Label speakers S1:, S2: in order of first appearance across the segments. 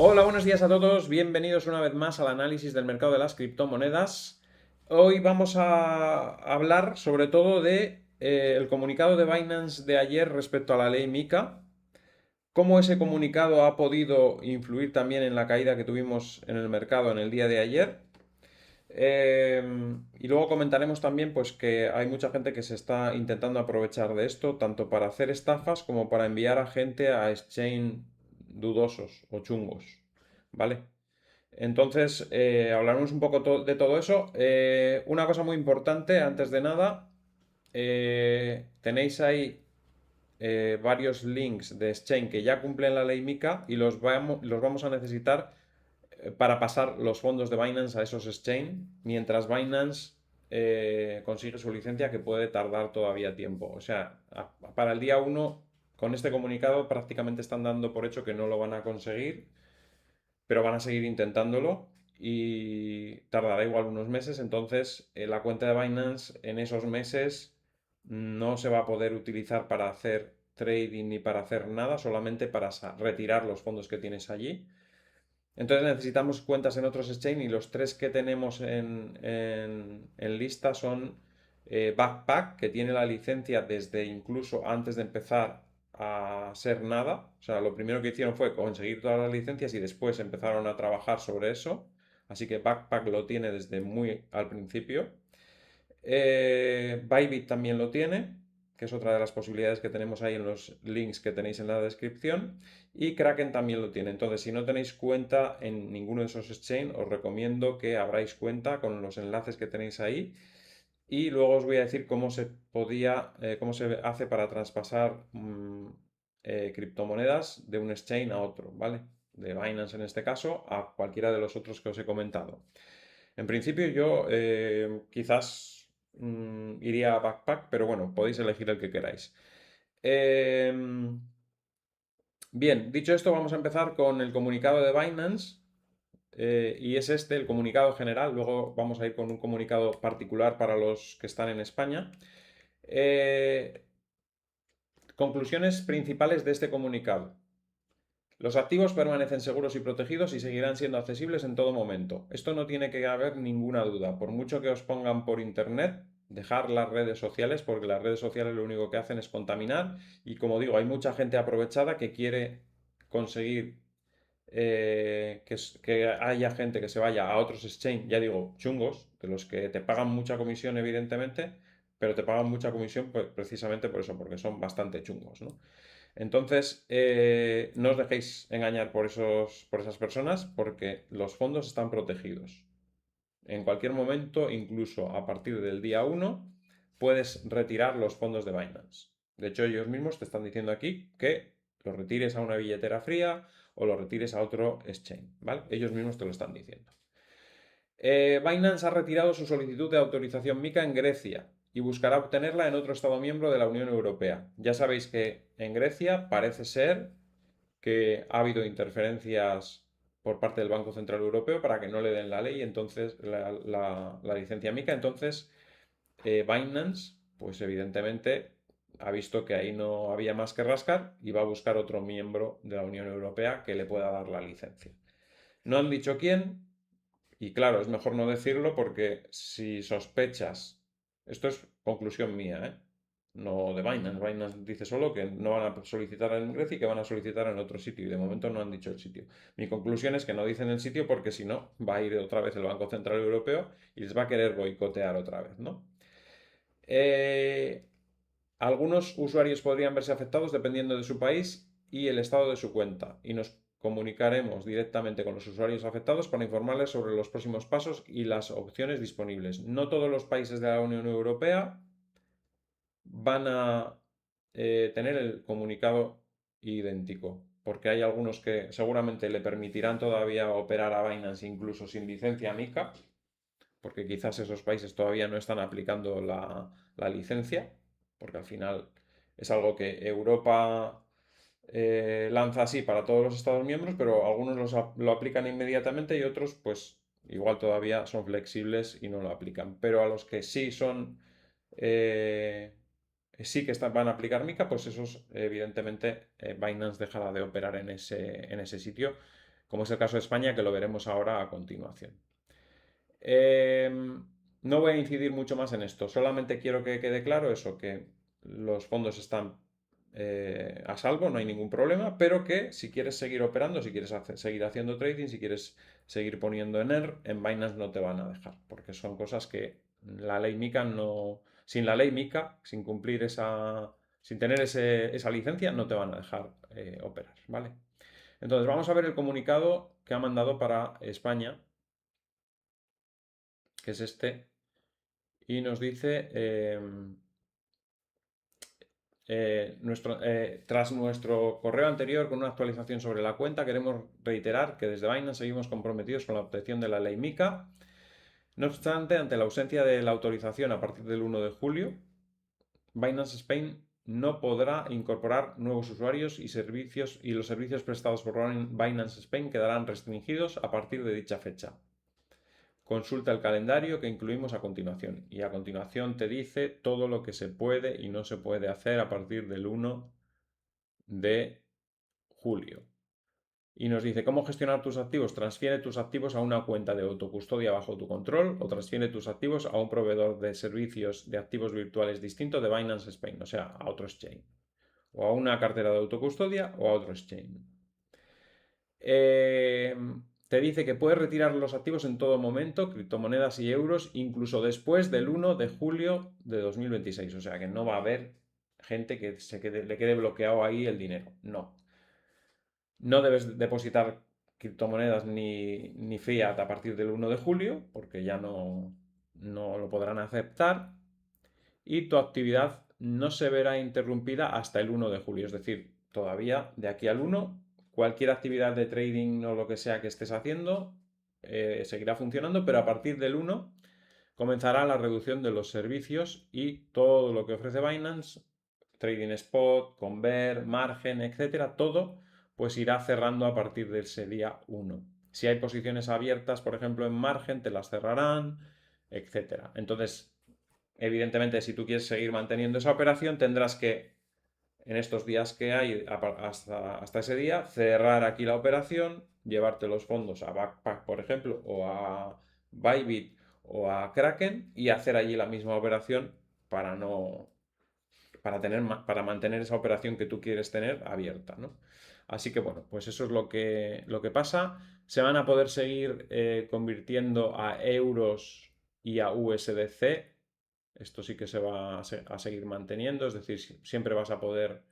S1: Hola, buenos días a todos. Bienvenidos una vez más al análisis del mercado de las criptomonedas. Hoy vamos a hablar sobre todo de el comunicado de Binance de ayer respecto a la ley MiCA, cómo ese comunicado ha podido influir también en la caída que tuvimos en el mercado en el día de ayer. Y luego comentaremos también pues, que hay mucha gente que se está intentando aprovechar de esto, tanto para hacer estafas como para enviar a gente a exchange dudosos o chungos. ¿Vale? Entonces, hablaremos un poco de todo eso. Una cosa muy importante, antes de nada, tenéis ahí varios links de exchange que ya cumplen la ley MiCA y los vamos a necesitar para pasar los fondos de Binance a esos exchange, mientras Binance consigue su licencia, que puede tardar todavía tiempo. O sea, para el día 1, con este comunicado prácticamente están dando por hecho que no lo van a conseguir, pero van a seguir intentándolo y tardará igual unos meses. Entonces, la cuenta de Binance en esos meses no se va a poder utilizar para hacer trading ni para hacer nada, solamente para retirar los fondos que tienes allí. Entonces necesitamos cuentas en otros exchange y los tres que tenemos en lista son Backpack, que tiene la licencia desde incluso antes de empezar a ser nada. O sea, lo primero que hicieron fue conseguir todas las licencias y después empezaron a trabajar sobre eso. Así que Backpack lo tiene desde muy al principio. Bybit también lo tiene, que es otra de las posibilidades que tenemos ahí en los links que tenéis en la descripción. Y Kraken también lo tiene. Entonces, si no tenéis cuenta en ninguno de esos exchange, os recomiendo que abráis cuenta con los enlaces que tenéis ahí. Y luego os voy a decir cómo se hace para traspasar criptomonedas de un exchange a otro, ¿vale? De Binance en este caso a cualquiera de los otros que os he comentado. En principio yo quizás iría a Backpack, pero bueno, podéis elegir el que queráis. Em, Bien, dicho esto, vamos a empezar con el comunicado de Binance. Y es este el comunicado general. Luego vamos a ir con un comunicado particular para los que están en España. Eh, Conclusiones principales de este comunicado. Los activos permanecen seguros y protegidos y seguirán siendo accesibles en todo momento. Esto no tiene que haber ninguna duda. Por mucho que os pongan por internet, dejar las redes sociales, porque las redes sociales lo único que hacen es contaminar. Y como digo, hay mucha gente aprovechada que quiere conseguir que haya gente que se vaya a otros exchange, ya digo, chungos, de los que te pagan mucha comisión, evidentemente, pero te pagan mucha comisión pues, precisamente por eso, porque son bastante chungos, ¿no? Entonces, no os dejéis engañar por esas personas porque los fondos están protegidos. En cualquier momento, incluso a partir del día 1, puedes retirar los fondos de Binance. De hecho, ellos mismos te están diciendo aquí que los retires a una billetera fría o los retires a otro exchange, ¿vale? Ellos mismos te lo están diciendo. Binance ha retirado su solicitud de autorización MiCA en Grecia y buscará obtenerla en otro Estado miembro de la Unión Europea. Ya sabéis que en Grecia parece ser que ha habido interferencias por parte del Banco Central Europeo para que no le den la ley, entonces la licencia MiCA. Entonces, Binance, pues evidentemente ha visto que ahí no había más que rascar y va a buscar otro miembro de la Unión Europea que le pueda dar la licencia. No han dicho quién, y claro, es mejor no decirlo porque si sospechas, esto es conclusión mía, ¿eh? No de Binance. Binance dice solo que no van a solicitar en Grecia y que van a solicitar en otro sitio. Y de momento no han dicho el sitio. Mi conclusión es que no dicen el sitio porque si no, va a ir otra vez el Banco Central Europeo y les va a querer boicotear otra vez, ¿no? Eh, Algunos usuarios podrían verse afectados dependiendo de su país y el estado de su cuenta, y nos comunicaremos directamente con los usuarios afectados para informarles sobre los próximos pasos y las opciones disponibles. No todos los países de la Unión Europea van a tener el comunicado idéntico, porque hay algunos que seguramente le permitirán todavía operar a Binance incluso sin licencia MiCA, porque quizás esos países todavía no están aplicando la licencia, porque al final es algo que Europa lanza así para todos los Estados miembros, pero algunos lo aplican inmediatamente y otros pues igual todavía son flexibles y no lo aplican. Pero a los que sí son, eh, sí que van a aplicar MiCA, pues esos evidentemente Binance dejará de operar en ese sitio como es el caso de España, que lo veremos ahora a continuación. No voy a incidir mucho más en esto, solamente quiero que quede claro eso, que los fondos están a salvo, no hay ningún problema, pero que si quieres seguir operando, si quieres seguir haciendo trading, si quieres seguir poniendo en ERN, en Binance no te van a dejar, porque son cosas que la ley MiCA no... Sin la ley MiCA, sin cumplir sin tener esa licencia, no te van a dejar operar, ¿vale? Entonces vamos a ver el comunicado que ha mandado para España, que es este, y nos dice, tras nuestro correo anterior con una actualización sobre la cuenta, queremos reiterar que desde Binance seguimos comprometidos con la protección de la ley MiCA. No obstante, ante la ausencia de la autorización a partir del 1 de julio, Binance Spain no podrá incorporar nuevos usuarios y los servicios prestados por Binance Spain quedarán restringidos a partir de dicha fecha. Consulta el calendario que incluimos a continuación y a continuación te dice todo lo que se puede y no se puede hacer a partir del 1 de julio. Y nos dice cómo gestionar tus activos. Transfiere tus activos a una cuenta de autocustodia bajo tu control o transfiere tus activos a un proveedor de servicios de activos virtuales distinto de Binance Spain, o sea, a otro exchange. O a una cartera de autocustodia o a otro exchange. Te dice que puedes retirar los activos en todo momento, criptomonedas y euros, incluso después del 1 de julio de 2026. O sea que no va a haber gente que le quede bloqueado ahí el dinero. No. No debes depositar criptomonedas ni fiat a partir del 1 de julio, porque ya no lo podrán aceptar. Y tu actividad no se verá interrumpida hasta el 1 de julio. Es decir, todavía de aquí al 1, cualquier actividad de trading o lo que sea que estés haciendo seguirá funcionando, pero a partir del 1 comenzará la reducción de los servicios y todo lo que ofrece Binance, trading spot, convert, margen, etcétera, todo pues irá cerrando a partir de ese día 1. Si hay posiciones abiertas, por ejemplo, en margen, te las cerrarán, etcétera. Entonces, evidentemente, si tú quieres seguir manteniendo esa operación, tendrás que, en estos días que hay hasta ese día, cerrar aquí la operación, llevarte los fondos a Backpack, por ejemplo, o a Bybit o a Kraken y hacer allí la misma operación para no para mantener esa operación que tú quieres tener abierta, ¿no? Así que bueno, pues eso es lo que pasa. Se van a poder seguir convirtiendo a euros y a USDC. Esto sí que se va a seguir manteniendo, es decir, siempre vas a poder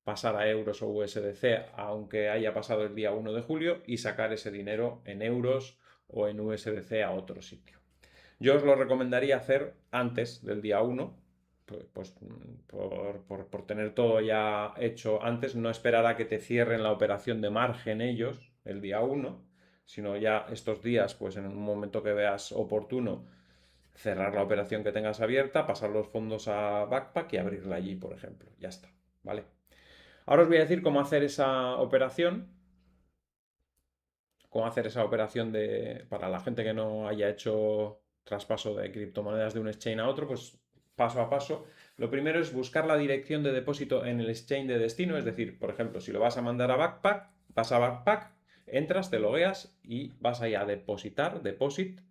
S1: pasar a euros o USDC aunque haya pasado el día 1 de julio y sacar ese dinero en euros o en USDC a otro sitio. Yo os lo recomendaría hacer antes del día 1, pues por tener todo ya hecho antes, no esperar a que te cierren la operación de margen ellos el día 1, sino ya estos días, pues en un momento que veas oportuno, cerrar la operación que tengas abierta, pasar los fondos a Backpack y abrirla allí, por ejemplo. Ya está, ¿vale? Ahora os voy a decir cómo hacer esa operación para la gente que no haya hecho traspaso de criptomonedas de un exchange a otro, pues paso a paso. Lo primero es buscar la dirección de depósito en el exchange de destino, es decir, por ejemplo, si lo vas a mandar a Backpack, vas a Backpack, entras, te logueas y vas ahí a depositar, deposit.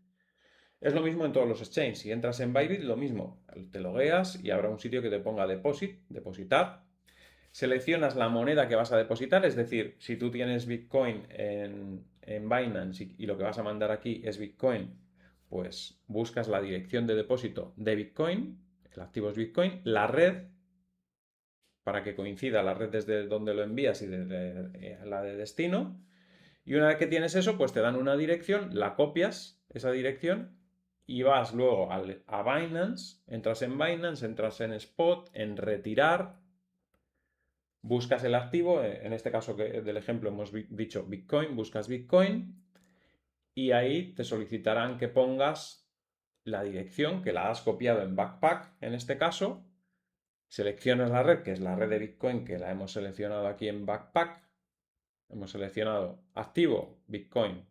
S1: Es lo mismo en todos los exchanges. Si entras en Bybit, lo mismo. Te logueas y habrá un sitio que te ponga deposit, depositar. Seleccionas la moneda que vas a depositar, es decir, si tú tienes Bitcoin en Binance y lo que vas a mandar aquí es Bitcoin, pues buscas la dirección de depósito de Bitcoin, el activo es Bitcoin, la red, para que coincida la red desde donde lo envías y desde la de destino. Y una vez que tienes eso, pues te dan una dirección, la copias, esa dirección, y vas luego a Binance, entras en Spot, en retirar, buscas el activo, en este caso del ejemplo hemos dicho Bitcoin, buscas Bitcoin y ahí te solicitarán que pongas la dirección que la has copiado en Backpack, en este caso, seleccionas la red, que es la red de Bitcoin que la hemos seleccionado aquí en Backpack, hemos seleccionado activo, Bitcoin,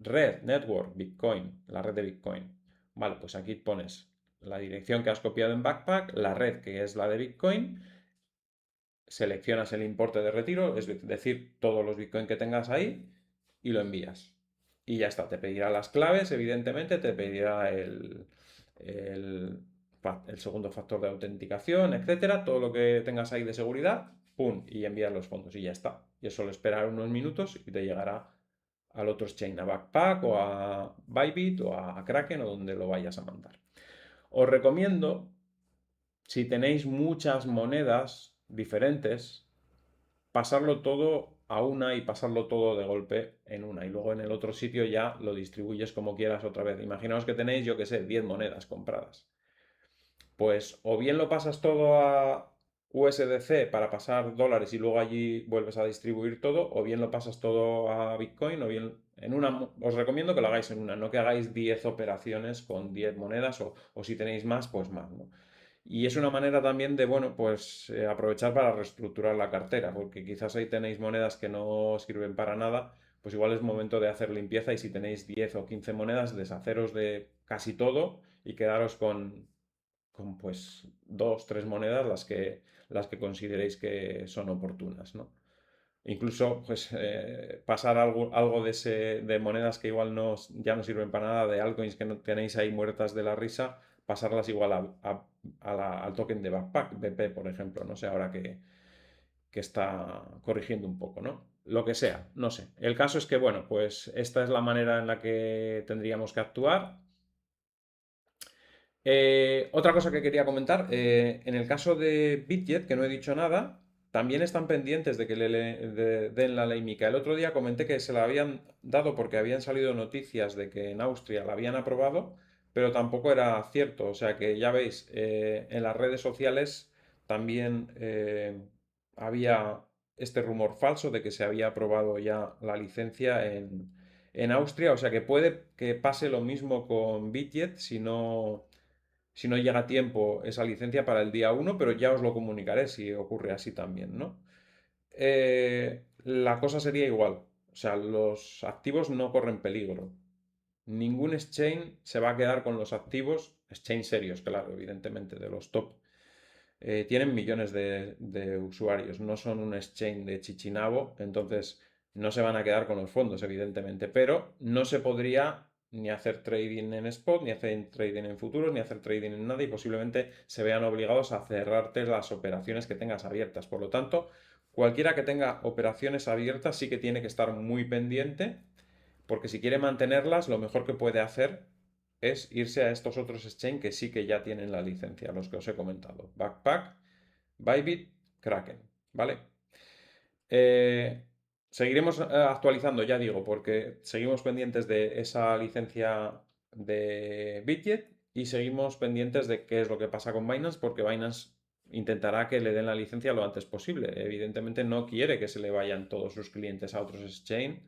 S1: red, network, Bitcoin, la red de Bitcoin. Vale, pues aquí pones la dirección que has copiado en Backpack, la red que es la de Bitcoin, seleccionas el importe de retiro, es decir, todos los Bitcoin que tengas ahí, y lo envías. Y ya está, te pedirá las claves, evidentemente, te pedirá el, el segundo factor de autenticación, etcétera, todo lo que tengas ahí de seguridad, ¡pum! Y envías los fondos y ya está. Y eso lo esperar unos minutos y te llegará al otro exchange, a Backpack o a Bybit o a Kraken o donde lo vayas a mandar. Os recomiendo, si tenéis muchas monedas diferentes, pasarlo todo a una y pasarlo todo de golpe en una. Y luego en el otro sitio ya lo distribuyes como quieras otra vez. Imaginaos que tenéis, yo que sé, 10 monedas compradas. Pues o bien lo pasas todo a USDC para pasar dólares y luego allí vuelves a distribuir todo, o bien lo pasas todo a Bitcoin, o bien en una. Os recomiendo que lo hagáis en una, no que hagáis 10 operaciones con 10 monedas, o si tenéis más, pues más, ¿no? Y es una manera también de, bueno, pues aprovechar para reestructurar la cartera, porque quizás ahí tenéis monedas que no sirven para nada, pues igual es momento de hacer limpieza y si tenéis 10 o 15 monedas, deshaceros de casi todo y quedaros con pues dos, tres monedas las que consideréis que son oportunas, ¿no? Incluso, pues, pasar algo de monedas que igual ya no sirven para nada, de altcoins que no tenéis ahí muertas de la risa, pasarlas igual al token de Backpack, BP, por ejemplo, no sé, ahora que está corrigiendo un poco, ¿no? Lo que sea, no sé. El caso es que, bueno, pues esta es la manera en la que tendríamos que actuar. Otra cosa que quería comentar, en el caso de Bitget, que no he dicho nada, también están pendientes de que den la ley MiCA. El otro día comenté que se la habían dado porque habían salido noticias de que en Austria la habían aprobado, pero tampoco era cierto. O sea que ya veis, en las redes sociales también había este rumor falso de que se había aprobado ya la licencia en Austria. O sea que puede que pase lo mismo con Bitget si no llega a tiempo esa licencia para el día 1, pero ya os lo comunicaré si ocurre así también, ¿no? La cosa sería igual, o sea, los activos no corren peligro. Ningún exchange se va a quedar con los activos, exchange serios, claro, evidentemente, de los top. Tienen millones de usuarios, no son un exchange de Chichinabo, entonces no se van a quedar con los fondos, evidentemente, pero no se podría ni hacer trading en spot, ni hacer trading en futuros, ni hacer trading en nada y posiblemente se vean obligados a cerrarte las operaciones que tengas abiertas. Por lo tanto, cualquiera que tenga operaciones abiertas sí que tiene que estar muy pendiente porque si quiere mantenerlas, lo mejor que puede hacer es irse a estos otros exchange que sí que ya tienen la licencia, los que os he comentado. Backpack, Bybit, Kraken, ¿vale? Eh, Seguiremos actualizando, ya digo, porque seguimos pendientes de esa licencia de Bitget y seguimos pendientes de qué es lo que pasa con Binance, porque Binance intentará que le den la licencia lo antes posible. Evidentemente no quiere que se le vayan todos sus clientes a otros exchange.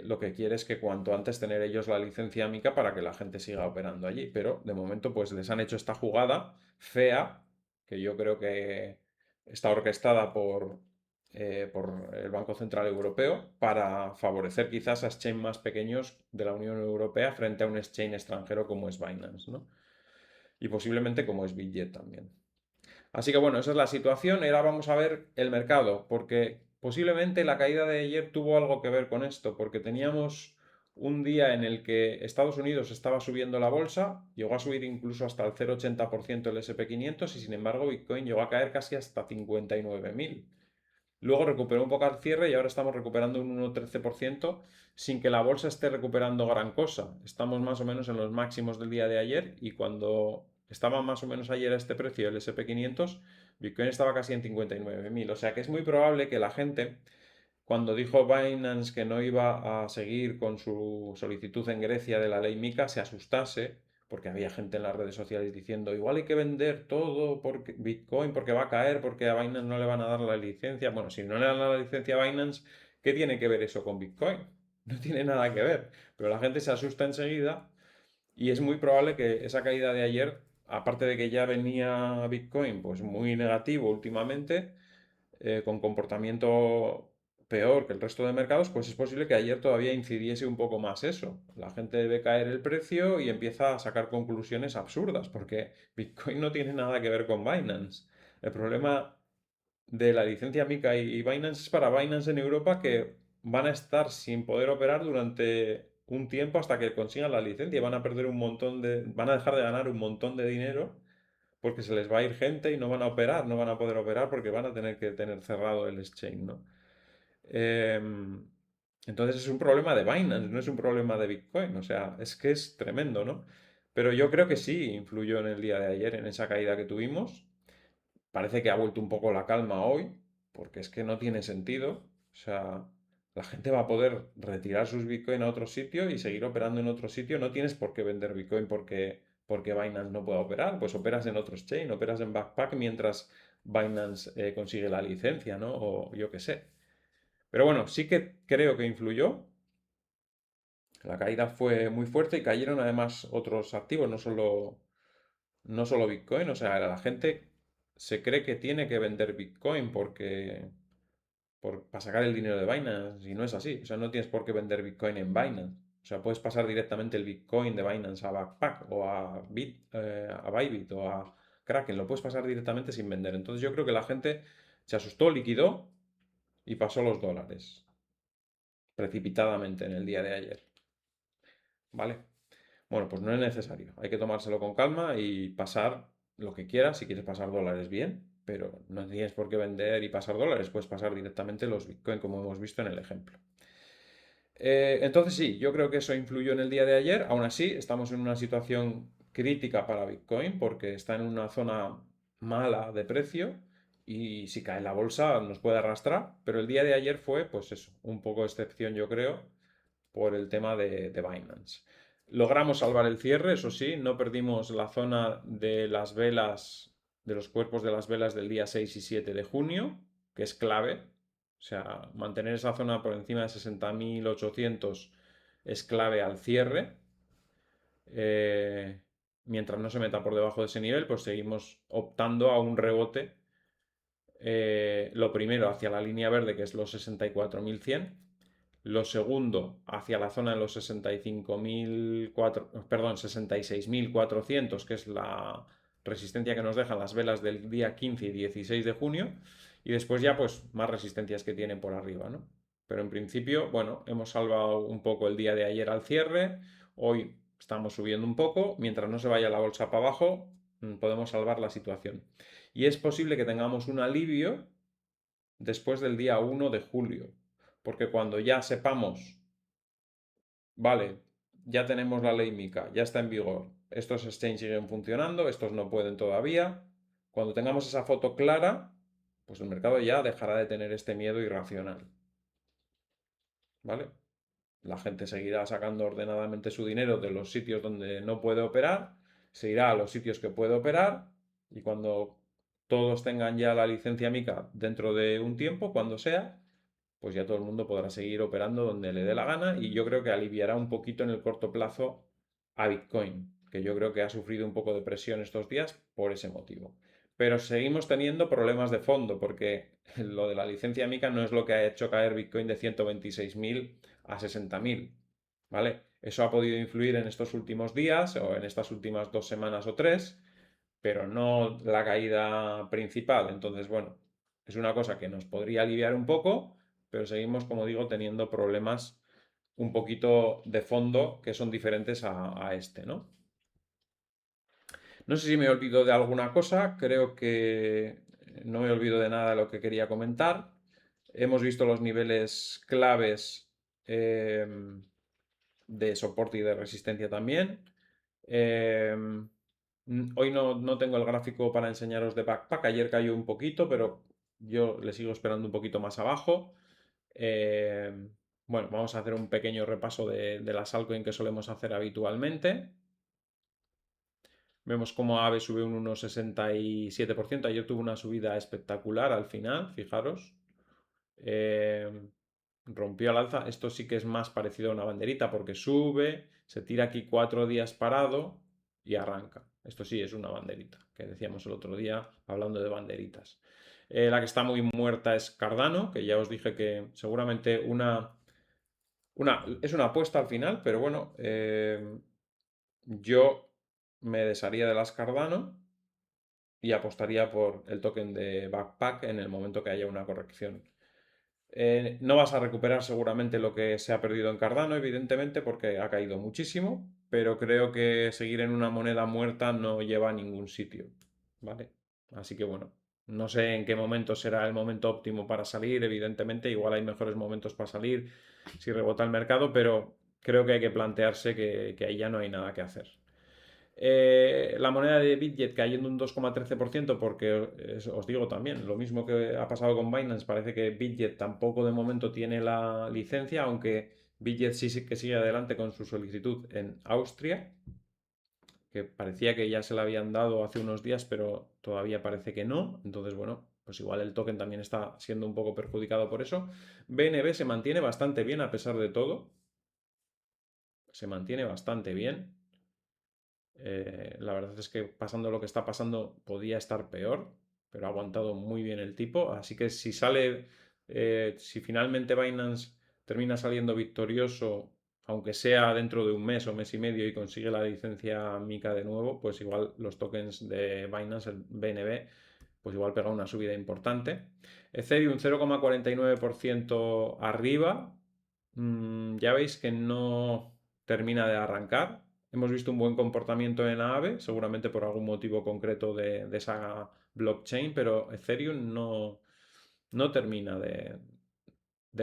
S1: Lo que quiere es que cuanto antes tener ellos la licencia MiCA para que la gente siga operando allí. Pero de momento, pues les han hecho esta jugada fea, que yo creo que está orquestada por el Banco Central Europeo para favorecer quizás a exchange más pequeños de la Unión Europea frente a un exchange extranjero como es Binance, ¿no? Y posiblemente como es Bitget también. Así que bueno, esa es la situación. Ahora vamos a ver el mercado, porque posiblemente la caída de ayer tuvo algo que ver con esto, porque teníamos un día en el que Estados Unidos estaba subiendo la bolsa, llegó a subir incluso hasta el 0,80% el SP 500 y sin embargo Bitcoin llegó a caer casi hasta 59.000. Luego recuperó un poco al cierre y ahora estamos recuperando un 1,13% sin que la bolsa esté recuperando gran cosa. Estamos más o menos en los máximos del día de ayer y cuando estaba más o menos ayer a este precio el SP 500, Bitcoin estaba casi en 59.000. O sea que es muy probable que la gente, cuando dijo Binance que no iba a seguir con su solicitud en Grecia de la ley MiCA, se asustase porque había gente en las redes sociales diciendo igual hay que vender todo porque Bitcoin porque va a caer, porque a Binance no le van a dar la licencia. Bueno, si no le dan la licencia a Binance, ¿qué tiene que ver eso con Bitcoin? No tiene nada que ver. Pero la gente se asusta enseguida y es muy probable que esa caída de ayer, aparte de que ya venía Bitcoin pues muy negativo últimamente, con comportamiento peor que el resto de mercados, pues es posible que ayer todavía incidiese un poco más eso. La gente ve caer el precio y empieza a sacar conclusiones absurdas, porque Bitcoin no tiene nada que ver con Binance. El problema de la licencia MiCA y Binance es para Binance en Europa que van a estar sin poder operar durante un tiempo hasta que consigan la licencia. Van a perder van a dejar de ganar un montón de dinero porque se les va a ir gente y no van a operar, no van a poder operar porque van a tener que tener cerrado el exchange, ¿no? Em, entonces es un problema de Binance, no es un problema de Bitcoin, o sea, es que es tremendo, ¿no? Pero yo creo que sí influyó en el día de ayer, en esa caída que tuvimos. Parece que ha vuelto un poco la calma hoy, porque es que no tiene sentido. O sea, la gente va a poder retirar sus Bitcoin a otro sitio y seguir operando en otro sitio. No tienes por qué vender Bitcoin porque Binance no pueda operar. Pues operas en otro exchange, operas en Backpack mientras Binance consigue la licencia, ¿no? O yo qué sé. Pero bueno, sí que creo que influyó. La caída fue muy fuerte y cayeron además otros activos, no solo Bitcoin. O sea, la gente se cree que tiene que vender Bitcoin para sacar el dinero de Binance y no es así. O sea, no tienes por qué vender Bitcoin en Binance. O sea, puedes pasar directamente el Bitcoin de Binance a Backpack o a Bybit o a Kraken. Lo puedes pasar directamente sin vender. Entonces yo creo que la gente se asustó, liquidó y pasó los dólares precipitadamente en el día de ayer. ¿Vale? Bueno, pues no es necesario. Hay que tomárselo con calma y pasar lo que quieras. Si quieres pasar dólares, bien, pero no tienes por qué vender y pasar dólares. Puedes pasar directamente los Bitcoin, como hemos visto en el ejemplo. Entonces sí, yo creo que eso influyó en el día de ayer. Aún así, estamos en una situación crítica para Bitcoin porque está en una zona mala de precio y si cae la bolsa nos puede arrastrar. Pero el día de ayer fue, pues eso, un poco de excepción, yo creo, por el tema de Binance. Logramos salvar el cierre, eso sí, no perdimos la zona de las velas, de los cuerpos de las velas del día 6 y 7 de junio, que es clave. O sea, mantener esa zona por encima de 60.800 es clave al cierre. Eh, Mientras no se meta por debajo de ese nivel, pues seguimos optando a un rebote. Lo primero hacia la línea verde, que es los 64.100. Lo segundo hacia la zona de los 66.400, que es la resistencia que nos dejan las velas del día 15 y 16 de junio. Y después ya pues más resistencias que tienen por arriba, ¿no? Pero en principio, bueno, hemos salvado un poco el día de ayer al cierre. Hoy estamos subiendo un poco. Mientras no se vaya la bolsa para abajo, podemos salvar la situación. Y es posible que tengamos un alivio después del día 1 de julio. Porque cuando ya sepamos, vale, ya tenemos la ley MiCA, ya está en vigor, estos exchanges siguen funcionando, estos no pueden todavía, cuando tengamos esa foto clara, pues el mercado ya dejará de tener este miedo irracional. ¿Vale? La gente seguirá sacando ordenadamente su dinero de los sitios donde no puede operar, se irá a los sitios que puede operar y cuando todos tengan ya la licencia MiCA dentro de un tiempo, cuando sea, pues ya todo el mundo podrá seguir operando donde le dé la gana y yo creo que aliviará un poquito en el corto plazo a Bitcoin, que yo creo que ha sufrido un poco de presión estos días por ese motivo. Pero seguimos teniendo problemas de fondo porque lo de la licencia MiCA no es lo que ha hecho caer Bitcoin de 126.000 a 60.000, ¿vale? Eso ha podido influir en estos últimos días o en estas últimas 2 semanas o 3, pero no la caída principal. Entonces, bueno, es una cosa que nos podría aliviar un poco, pero seguimos, como digo, teniendo problemas un poquito de fondo que son diferentes a este, ¿no? No sé si me olvido de alguna cosa, creo que no me olvido de nada de lo que quería comentar. Hemos visto los niveles claves eh, de soporte y de resistencia también. Eh, Hoy no tengo el gráfico para enseñaros de Backpack. Ayer cayó un poquito, pero yo le sigo esperando un poquito más abajo. Eh, bueno, vamos a hacer un pequeño repaso de las altcoins que solemos hacer habitualmente. Vemos cómo AVE sube un 1,67%. Ayer tuvo una subida espectacular al final, fijaros. Eh, Rompió al alza. Esto sí que es más parecido a una banderita porque sube, se tira aquí 4 días parado y arranca. Esto sí es una banderita, que decíamos el otro día hablando de banderitas. La que está muy muerta es Cardano, que ya os dije que seguramente es una apuesta al final, pero bueno, yo me desharía de las Cardano y apostaría por el token de Backpack en el momento que haya una corrección. No vas a recuperar seguramente lo que se ha perdido en Cardano, evidentemente, porque ha caído muchísimo, pero creo que seguir en una moneda muerta no lleva a ningún sitio, ¿vale? Así que bueno, no sé en qué momento será el momento óptimo para salir, evidentemente, igual hay mejores momentos para salir si rebota el mercado, pero creo que hay que plantearse que ahí ya no hay nada que hacer. La moneda de Bitget cayendo un 2,13% porque os digo también, lo mismo que ha pasado con Binance, parece que Bitget tampoco de momento tiene la licencia, aunque Bitget sí que sigue adelante con su solicitud en Austria, que parecía que ya se la habían dado hace unos días, pero todavía parece que no. Entonces, bueno, pues igual el token también está siendo un poco perjudicado por eso. BNB se mantiene bastante bien a pesar de todo. Se mantiene bastante bien. La verdad es que pasando lo que está pasando podía estar peor, pero ha aguantado muy bien el tipo. Así que si sale, si finalmente Binance termina saliendo victorioso, aunque sea dentro de un mes o mes y medio y consigue la licencia MiCA de nuevo, pues igual los tokens de Binance, el BNB, pues igual pega una subida importante. Ethereum 0,49% arriba. Ya veis que no termina de arrancar. Hemos visto un buen comportamiento en AAVE, seguramente por algún motivo concreto de esa blockchain, pero Ethereum no termina de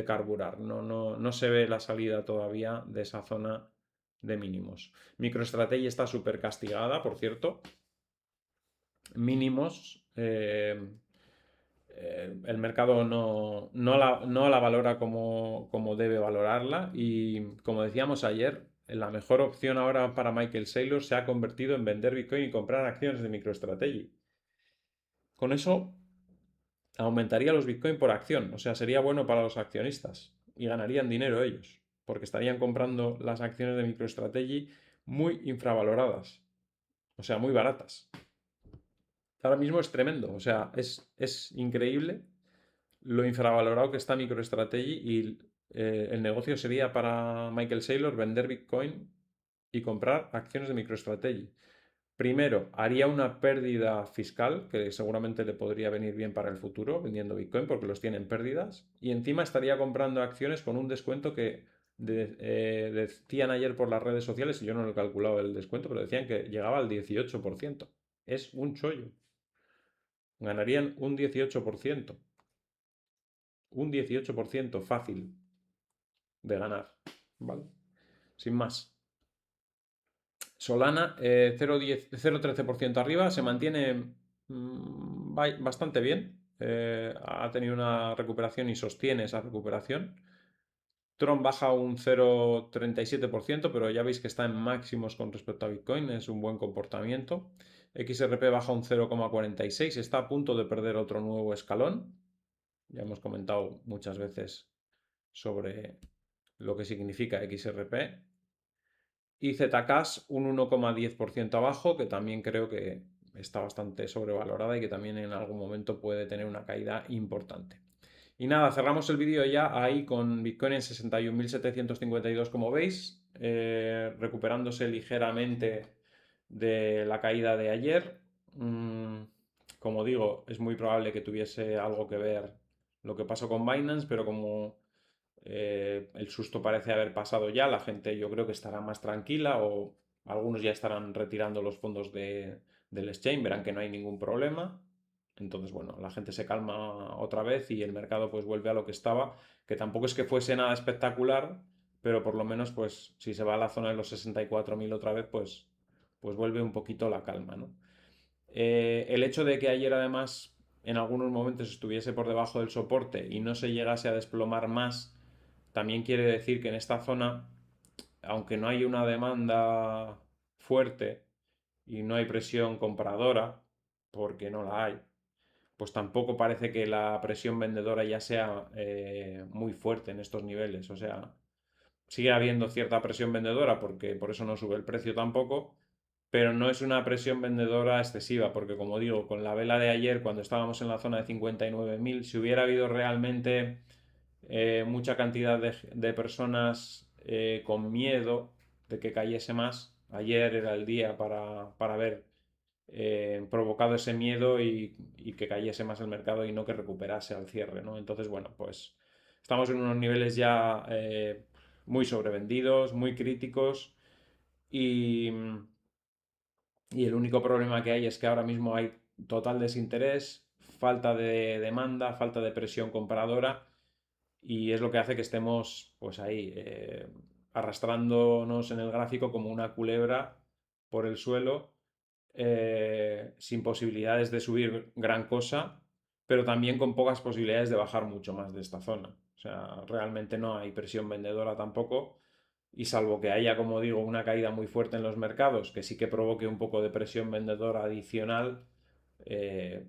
S1: carburar, no se ve la salida todavía de esa zona de mínimos. MicroStrategy está súper castigada, por cierto. Mínimos. El mercado no la valora como debe valorarla y como decíamos ayer, la mejor opción ahora para Michael Saylor se ha convertido en vender Bitcoin y comprar acciones de MicroStrategy. Con eso aumentaría los Bitcoin por acción, o sea, sería bueno para los accionistas y ganarían dinero ellos, porque estarían comprando las acciones de MicroStrategy muy infravaloradas, o sea, muy baratas. Ahora mismo es tremendo, o sea, es increíble lo infravalorado que está MicroStrategy y el negocio sería para Michael Saylor vender Bitcoin y comprar acciones de MicroStrategy. Primero, haría una pérdida fiscal que seguramente le podría venir bien para el futuro vendiendo Bitcoin porque los tienen pérdidas y encima estaría comprando acciones con un descuento que decían ayer por las redes sociales, y yo no lo he calculado el descuento, pero decían que llegaba al 18%. Es un chollo. Ganarían un 18%. Un 18% fácil de ganar, ¿vale? Sin más. Solana, 0,13% arriba, se mantiene bastante bien. Ha tenido una recuperación y sostiene esa recuperación. Tron baja un 0,37%, pero ya veis que está en máximos con respecto a Bitcoin, es un buen comportamiento. XRP baja un 0,46, está a punto de perder otro nuevo escalón. Ya hemos comentado muchas veces sobre lo que significa XRP. Y Zcash un 1,10% abajo, que también creo que está bastante sobrevalorada y que también en algún momento puede tener una caída importante. Y nada, cerramos el vídeo ya ahí con Bitcoin en 61.752 como veis, recuperándose ligeramente de la caída de ayer. Como digo, es muy probable que tuviese algo que ver lo que pasó con Binance, pero como el susto parece haber pasado ya, la gente yo creo que estará más tranquila o algunos ya estarán retirando los fondos del exchange, verán que no hay ningún problema. Entonces, bueno, la gente se calma otra vez y el mercado pues vuelve a lo que estaba, que tampoco es que fuese nada espectacular, pero por lo menos pues si se va a la zona de los 64.000 otra vez, pues vuelve un poquito la calma, ¿no? El hecho de que ayer además en algunos momentos estuviese por debajo del soporte y no se llegase a desplomar más, también quiere decir que en esta zona, aunque no hay una demanda fuerte y no hay presión compradora, porque no la hay, pues tampoco parece que la presión vendedora ya sea muy fuerte en estos niveles. O sea, sigue habiendo cierta presión vendedora porque por eso no sube el precio tampoco, pero no es una presión vendedora excesiva, porque como digo, con la vela de ayer, cuando estábamos en la zona de 59.000, si hubiera habido realmente mucha cantidad de personas con miedo de que cayese más, ayer era el día para haber provocado ese miedo y que cayese más el mercado y no que recuperase al cierre, ¿no? Entonces, bueno, pues Estamos en unos niveles ya muy sobrevendidos, muy críticos y, y el único problema que hay es que ahora mismo hay total desinterés, falta de demanda, falta de presión compradora y es lo que hace que estemos pues ahí arrastrándonos en el gráfico como una culebra por el suelo, sin posibilidades de subir gran cosa, pero también con pocas posibilidades de bajar mucho más de esta zona. O sea, realmente no hay presión vendedora tampoco. Y salvo que haya, como digo, una caída muy fuerte en los mercados, que sí que provoque un poco de presión vendedora adicional, eh,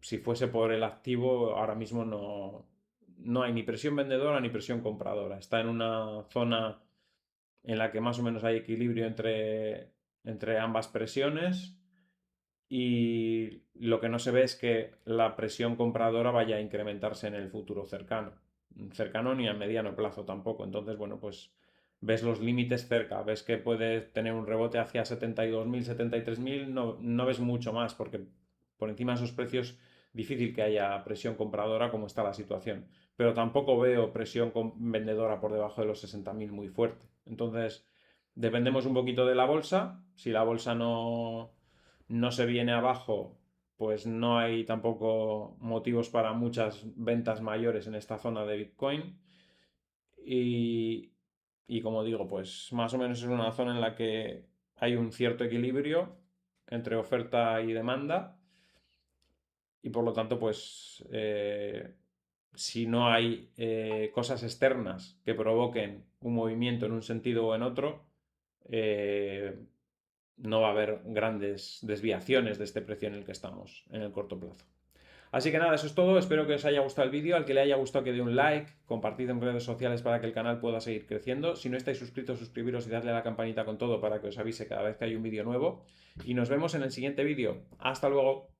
S1: si fuese por el activo, ahora mismo no hay ni presión vendedora ni presión compradora. Está en una zona en la que más o menos hay equilibrio entre ambas presiones y lo que no se ve es que la presión compradora vaya a incrementarse en el futuro cercano. Cercano ni a mediano plazo tampoco. Entonces, bueno, pues ves los límites cerca, ves que puede tener un rebote hacia 72.000, 73.000, no ves mucho más porque por encima de esos precios difícil que haya presión compradora como está la situación. Pero tampoco veo presión vendedora por debajo de los 60.000 muy fuerte. Entonces, dependemos un poquito de la bolsa. Si la bolsa no se viene abajo, pues no hay tampoco motivos para muchas ventas mayores en esta zona de Bitcoin. Y, y como digo, pues más o menos es una zona en la que hay un cierto equilibrio entre oferta y demanda. Y por lo tanto, pues si no hay cosas externas que provoquen un movimiento en un sentido o en otro, eh, no va a haber grandes desviaciones de este precio en el que estamos en el corto plazo. Así que nada, eso es todo. Espero que os haya gustado el vídeo. Al que le haya gustado, que dé un like, compartid en redes sociales para que el canal pueda seguir creciendo. Si no estáis suscritos, suscribiros y darle a la campanita con todo para que os avise cada vez que hay un vídeo nuevo. Y nos vemos en el siguiente vídeo. Hasta luego.